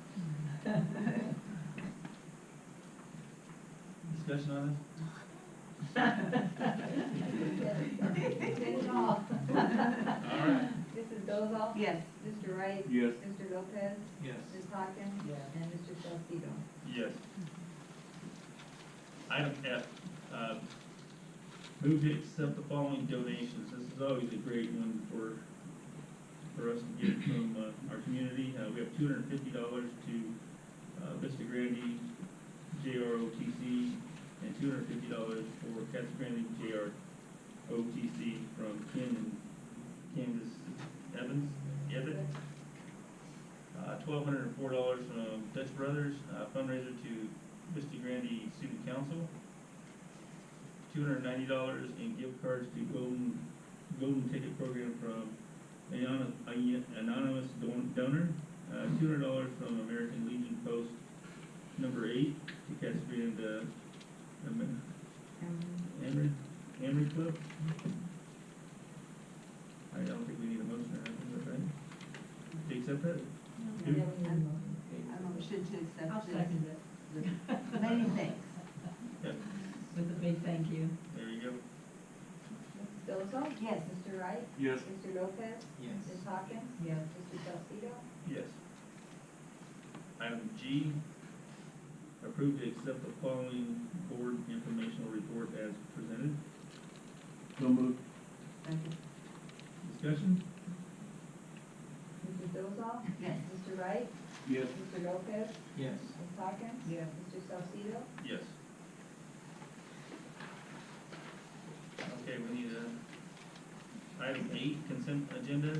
S1: Discussion on
S4: That's all.
S1: this? All right.
S4: Mrs. Dolzall?
S18: Yes.
S4: Mr. Wright?
S13: Yes.
S4: Mr. Lopez?
S3: Yes.
S4: Ms. Hawkins?
S5: Yes.
S4: And Mr. Salcido?
S1: Yes. Item F, move to accept the following donations. This is always a great one for us to get from our community. We have $250 to Vista Grande JROTC and $250 for Casa Grande JROTC from Kim and Candace Evans. $1,204 from Dutch Brothers, fundraiser to Vista Grande Student Council. $290 in gift cards to Golden Ticket Program from anonymous donor. $200 from American Legion Post number 8 to Casa Grande Emery Club. I don't think we need a motion or anything, but right? To accept that?
S18: I motion to accept
S19: I'll
S18: this.
S19: second it.
S18: Many thanks.
S1: Yep,
S2: With a big thank you.
S1: there you go.
S4: Mrs. Dolzall?
S18: Yes.
S4: Mr. Wright?
S13: Yes.
S4: Mr. Lopez?
S3: Yes.
S4: Ms. Hawkins?
S5: Yes.
S4: Mr. Salcido?
S1: Yes. Item G, approve to accept the following board informational report as presented.
S13: So moved.
S18: Second.
S1: Discussion?
S4: Mrs. Dolzall?
S18: Yes.
S4: Mr. Wright?
S13: Yes.
S4: Mr. Lopez?
S3: Yes.
S4: Ms. Hawkins?
S5: Yes.
S4: Mr. Salcido?
S1: Yes. Okay, we need item 8, consent agenda.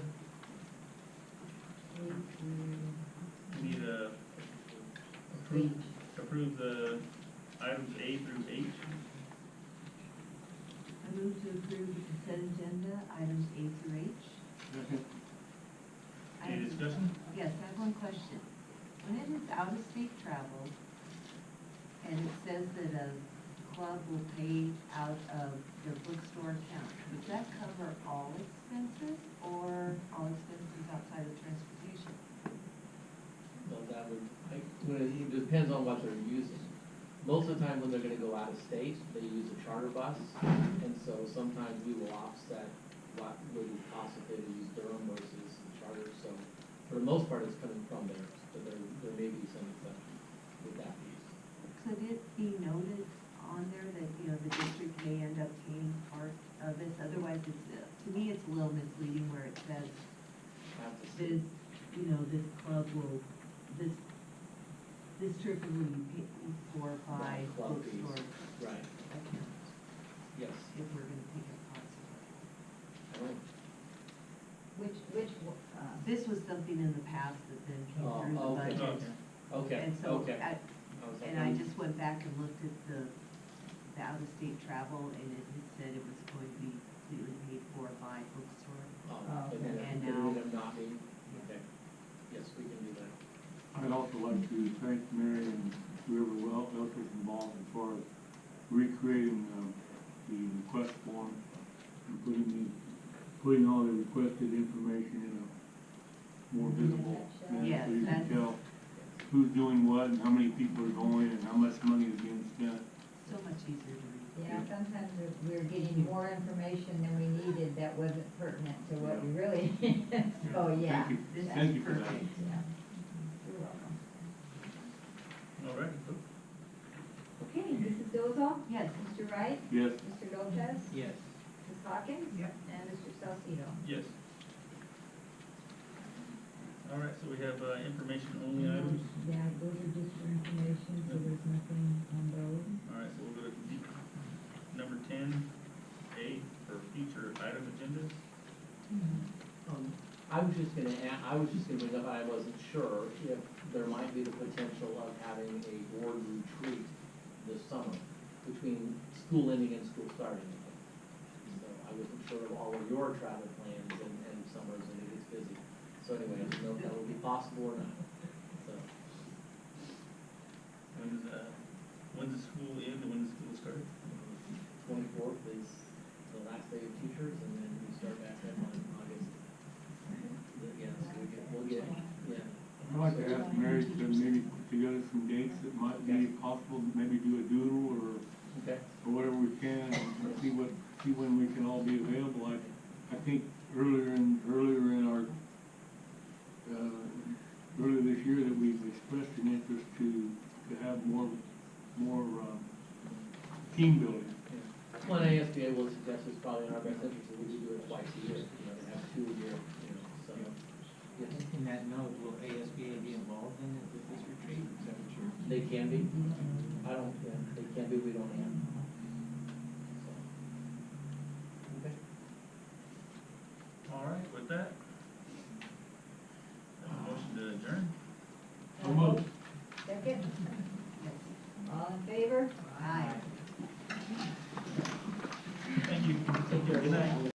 S1: We need approve the items A through H.
S18: I move to approve the consent agenda, items A through H.
S13: Second.
S1: Any discussion?
S18: Yes, I have one question. When it is out-of-state travel, and it says that a club will pay out of their bookstore account, does that cover all expenses or all expenses outside of transportation?
S10: Well, that would, it depends on what they're using. Most of the time when they're gonna go out of state, they use a charter bus, and so sometimes we will offset what would it cost if they use Durham versus the charter, so for the most part, it's coming from there, but there may be some exception with that piece.
S18: Could it be noted on there that, you know, the district may end up paying part of this? Otherwise, it's, to me, it's a little misleading where it says this, you know, this club will, this trip will be paid for by
S10: Club fees.
S18: bookstore
S10: Right,
S18: account,
S10: yes.
S18: if we're gonna take it possible.
S19: Which,
S18: This was something in the past that then came
S10: Oh,
S18: through the
S10: okay.
S18: budget.
S10: Okay,
S18: And so,
S10: okay.
S18: and I just went back and looked at the out-of-state travel, and it said it was going to be completely paid for by bookstore.
S10: But then
S18: And
S10: it
S18: now-
S10: ended up not being, okay. Yes, we can do that.
S13: I'd also like to thank Mary and whoever else was involved as far as recreating the request form and putting all the requested information in a more visible manner,
S18: Yes,
S13: so you can
S18: that's-
S13: tell who's doing what and how many people are going and how much money is being spent.
S18: So much easier to read.
S19: yeah, sometimes we're getting more information than we needed that wasn't pertinent to what we really needed, so, yeah.
S13: Thank you,
S18: This is
S13: thank you for that.
S18: perfect.
S19: Yeah. You're welcome.
S1: All right.
S4: Okay, this is
S2: Mrs. Dillashaw?
S18: Yes.
S2: Mr. Wright?
S13: Yes.
S2: Mr. Lopez?
S3: Yes.
S2: Ms. Hawkins?
S5: Yep.
S2: And Mr. Salcedo?
S1: Yes. All right, so we have, information only items.
S5: Yeah, those are just for information, so there's nothing on those.
S1: All right, so we'll go to number 10A for future item agendas.
S10: I was just gonna bring up, I wasn't sure if there might be the potential of having a board retreat this summer between school ending and school starting. So I wasn't sure of all of your travel plans and summers, and it gets busy. So anyway, I didn't know if that would be possible or not, so.
S1: When's the school end and when does school start?
S10: 24th is the last day of teachers, and then we start back up on August. Yeah, so we'll get, yeah.
S13: I'd like to ask Mary to maybe put together some dates that might be possible, maybe do a doodle or whatever we can, and see when we can all be available. I think earlier in our, earlier this year that we've expressed an interest to have more team building.
S10: One ASBA will suggest it's probably in our best interest that we do it twice a year, to have 2 a year, so. Yes.
S3: In that note, will ASBA be involved in it with this retreat? Is that what you're?
S10: They can be. I don't, yeah, they can be, we don't have. So. Okay.
S1: All right, with that,